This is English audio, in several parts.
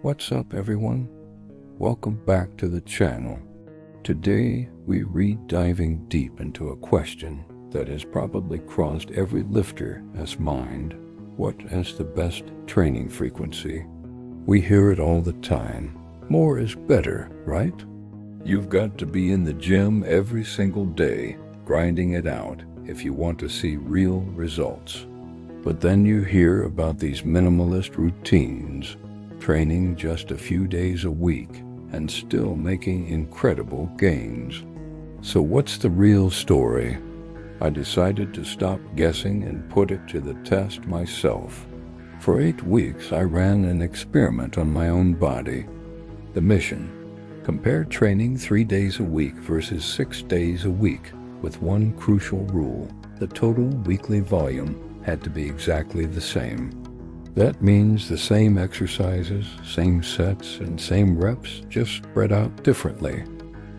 What's up, everyone? Welcome back to the channel. Today, we're diving deep into a question that has probably crossed every lifter's mind. What is the best training frequency? We hear it all the time. More is better, right? You've got to be in the gym every single day, grinding it out if you want to see real results. But then you hear about these minimalist routines, training just a few days a week and still making incredible gains. So what's the real story? I decided to stop guessing and put it to the test myself. For 8 weeks, I ran an experiment on my own body. The mission: compare training 3 days a week versus 6 days a week, with one crucial rule: the total weekly volume had to be exactly the same. That means the same exercises, same sets, and same reps, just spread out differently.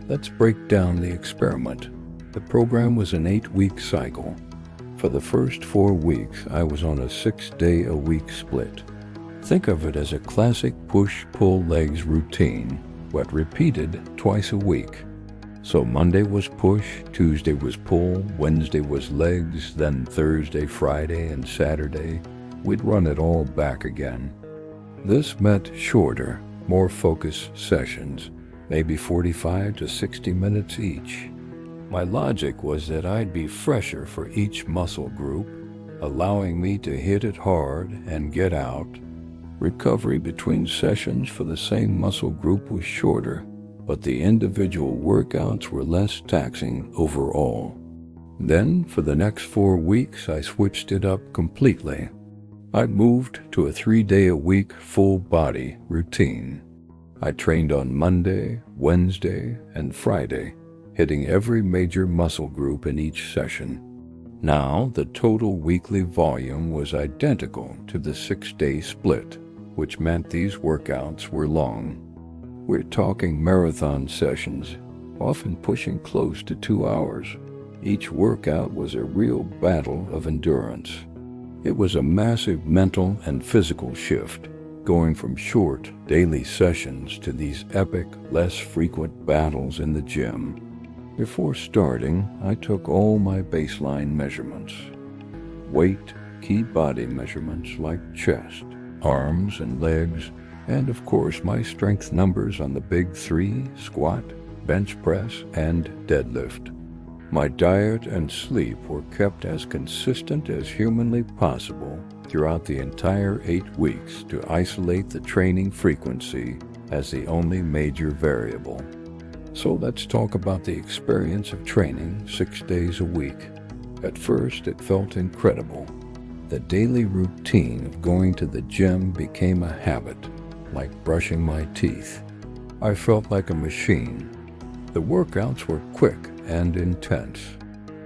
Let's break down the experiment. The program was an 8-week cycle. For the first 4 weeks, I was on a 6-day-a-week split. Think of it as a classic push-pull legs routine, but repeated twice a week. So Monday was push, Tuesday was pull, Wednesday was legs, then Thursday, Friday, and Saturday, we'd run it all back again. This meant shorter, more focused sessions, maybe 45 to 60 minutes each. My logic was that I'd be fresher for each muscle group, allowing me to hit it hard and get out. Recovery between sessions for the same muscle group was shorter, but the individual workouts were less taxing overall. Then, for the next 4 weeks, I switched it up completely. I moved to a 3-day-a-week full-body routine. I trained on Monday, Wednesday, and Friday, hitting every major muscle group in each session. Now, the total weekly volume was identical to the 6-day split, which meant these workouts were long. We're talking marathon sessions, often pushing close to 2 hours. Each workout was a real battle of endurance. It was a massive mental and physical shift, going from short daily sessions to these epic, less frequent battles in the gym. Before starting, I took all my baseline measurements: weight, key body measurements like chest, arms, and legs, and of course my strength numbers on the big 3: squat, bench press, and deadlift. My diet and sleep were kept as consistent as humanly possible throughout the entire 8 weeks to isolate the training frequency as the only major variable. So let's talk about the experience of training 6 days a week. At first, it felt incredible. The daily routine of going to the gym became a habit, like brushing my teeth. I felt like a machine. The workouts were quick and intense.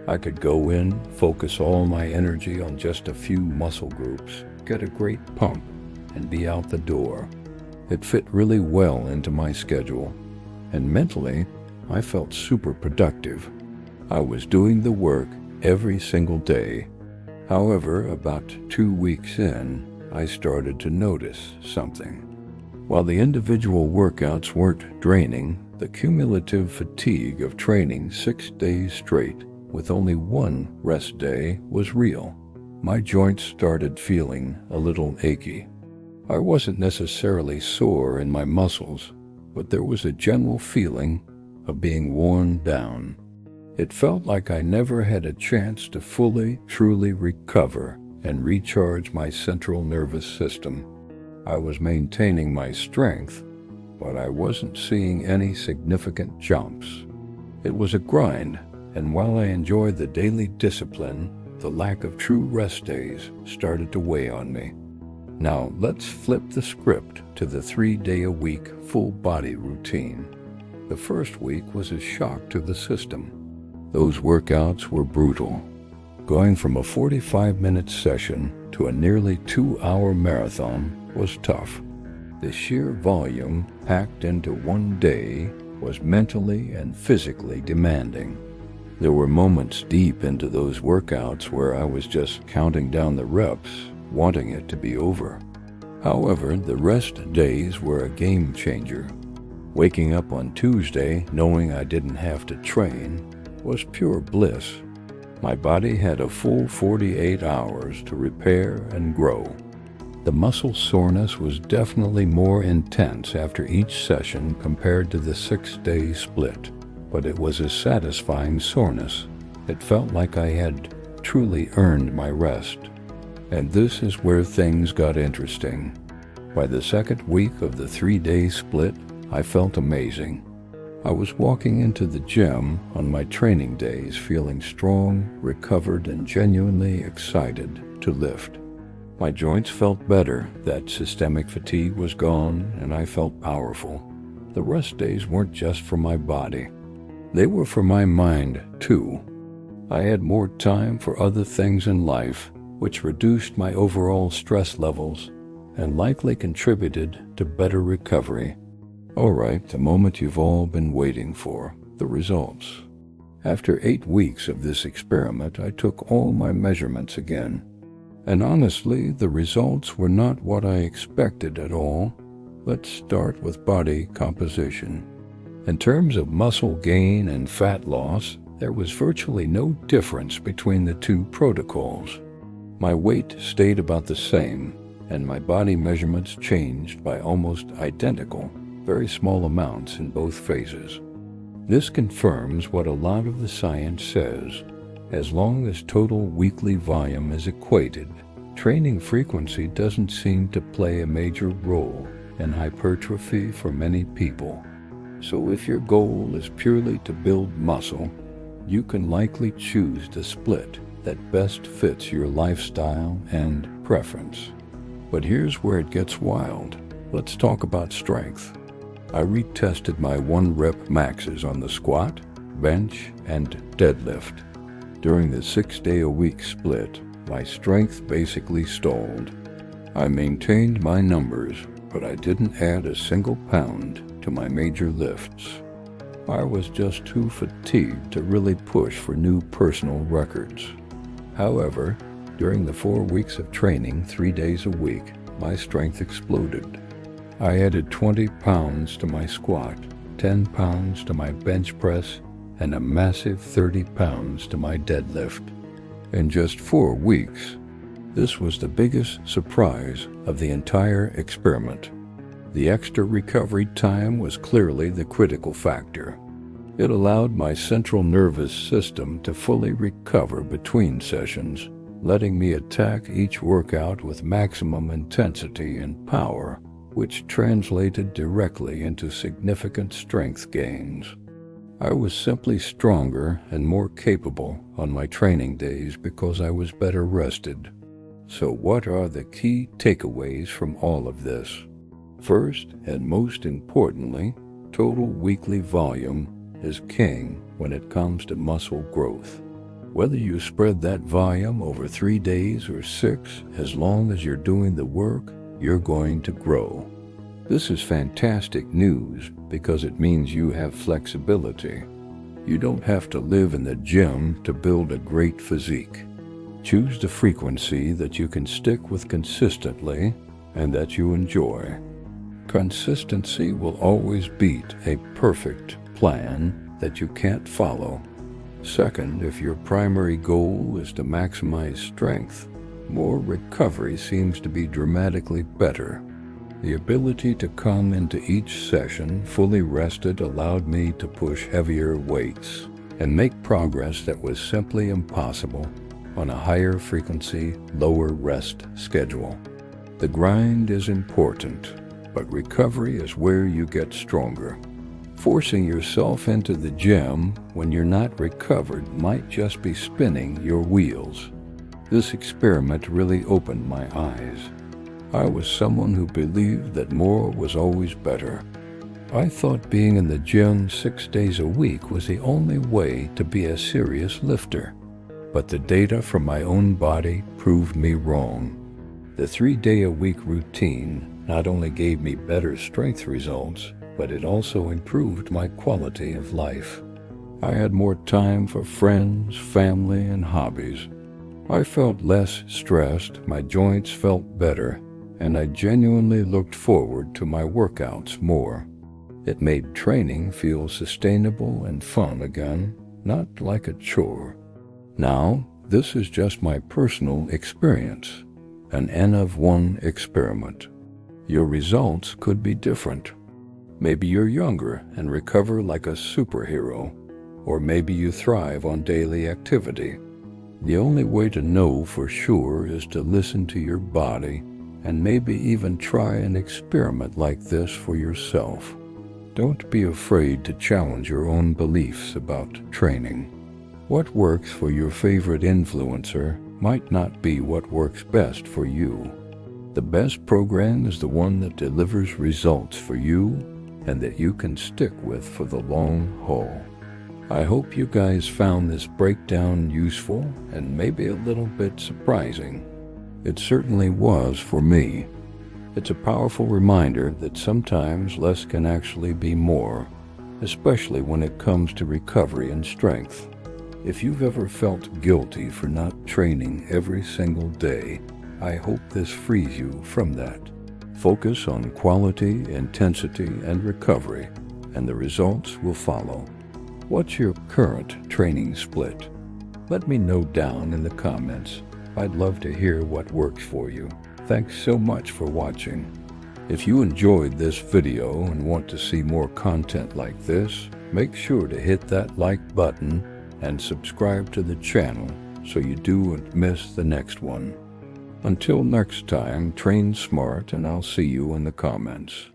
I could go in, focus all my energy on just a few muscle groups, get a great pump, and be out the door. It fit really well into my schedule, and mentally, I felt super productive. I was doing the work every single day. However, about 2 weeks in, I started to notice something. While the individual workouts weren't draining, the cumulative fatigue of training 6 days straight with only 1 rest day was real. My joints started feeling a little achy. I wasn't necessarily sore in my muscles, but there was a general feeling of being worn down. It felt like I never had a chance to fully, truly recover and recharge my central nervous system. I was maintaining my strength, but I wasn't seeing any significant jumps. It was a grind, and while I enjoyed the daily discipline, the lack of true rest days started to weigh on me. Now let's flip the script to the 3-day-a-week full-body routine. The first week was a shock to the system. Those workouts were brutal. Going from a 45-minute session to a nearly 2-hour marathon was tough. The sheer volume packed into one day was mentally and physically demanding. There were moments deep into those workouts where I was just counting down the reps, wanting it to be over. However, the rest days were a game changer. Waking up on Tuesday knowing I didn't have to train was pure bliss. My body had a full 48 hours to repair and grow. The muscle soreness was definitely more intense after each session compared to the 6-day split, but it was a satisfying soreness. It felt like I had truly earned my rest. And this is where things got interesting. By the second week of the 3-day split, I felt amazing. I was walking into the gym on my training days feeling strong, recovered, and genuinely excited to lift. My joints felt better, that systemic fatigue was gone, and I felt powerful. The rest days weren't just for my body. They were for my mind, too. I had more time for other things in life, which reduced my overall stress levels and likely contributed to better recovery. All right, the moment you've all been waiting for, the results. After 8 weeks of this experiment, I took all my measurements again. And honestly, the results were not what I expected at all. Let's start with body composition. In terms of muscle gain and fat loss, there was virtually no difference between the two protocols. My weight stayed about the same, and my body measurements changed by almost identical, very small amounts in both phases. This confirms what a lot of the science says. As long as total weekly volume is equated, training frequency doesn't seem to play a major role in hypertrophy for many people. So if your goal is purely to build muscle, you can likely choose the split that best fits your lifestyle and preference. But here's where it gets wild. Let's talk about strength. I retested my 1-rep maxes on the squat, bench, and deadlift. During the 6-day-a-week split, my strength basically stalled. I maintained my numbers, but I didn't add a single pound to my major lifts. I was just too fatigued to really push for new personal records. However, during the 4 weeks of training 3 days a week, my strength exploded. I added 20 pounds to my squat, 10 pounds to my bench press, and a massive 30 pounds to my deadlift. In just 4 weeks, this was the biggest surprise of the entire experiment. The extra recovery time was clearly the critical factor. It allowed my central nervous system to fully recover between sessions, letting me attack each workout with maximum intensity and power, which translated directly into significant strength gains. I was simply stronger and more capable on my training days because I was better rested. So what are the key takeaways from all of this? First, and most importantly, total weekly volume is king when it comes to muscle growth. Whether you spread that volume over 3 days or 6, as long as you're doing the work, you're going to grow. This is fantastic news because it means you have flexibility. You don't have to live in the gym to build a great physique. Choose the frequency that you can stick with consistently and that you enjoy. Consistency will always beat a perfect plan that you can't follow. Second, if your primary goal is to maximize strength, more recovery seems to be dramatically better. The ability to come into each session fully rested allowed me to push heavier weights and make progress that was simply impossible on a higher frequency, lower rest schedule. The grind is important, but recovery is where you get stronger. Forcing yourself into the gym when you're not recovered might just be spinning your wheels. This experiment really opened my eyes. I was someone who believed that more was always better. I thought being in the gym 6 days a week was the only way to be a serious lifter. But the data from my own body proved me wrong. The 3-day-a-week routine not only gave me better strength results, but it also improved my quality of life. I had more time for friends, family, and hobbies. I felt less stressed, my joints felt better, and I genuinely looked forward to my workouts more. It made training feel sustainable and fun again, not like a chore. Now, this is just my personal experience, an N of 1 experiment. Your results could be different. Maybe you're younger and recover like a superhero, or maybe you thrive on daily activity. The only way to know for sure is to listen to your body and maybe even try an experiment like this for yourself. Don't be afraid to challenge your own beliefs about training. What works for your favorite influencer might not be what works best for you. The best program is the one that delivers results for you and that you can stick with for the long haul. I hope you guys found this breakdown useful and maybe a little bit surprising. It certainly was for me. It's a powerful reminder that sometimes less can actually be more, especially when it comes to recovery and strength. If you've ever felt guilty for not training every single day, I hope this frees you from that. Focus on quality, intensity, and recovery, and the results will follow. What's your current training split? Let me know down in the comments. I'd love to hear what works for you. Thanks so much for watching. If you enjoyed this video and want to see more content like this, make sure to hit that like button and subscribe to the channel so you don't miss the next one. Until next time, train smart, and I'll see you in the comments.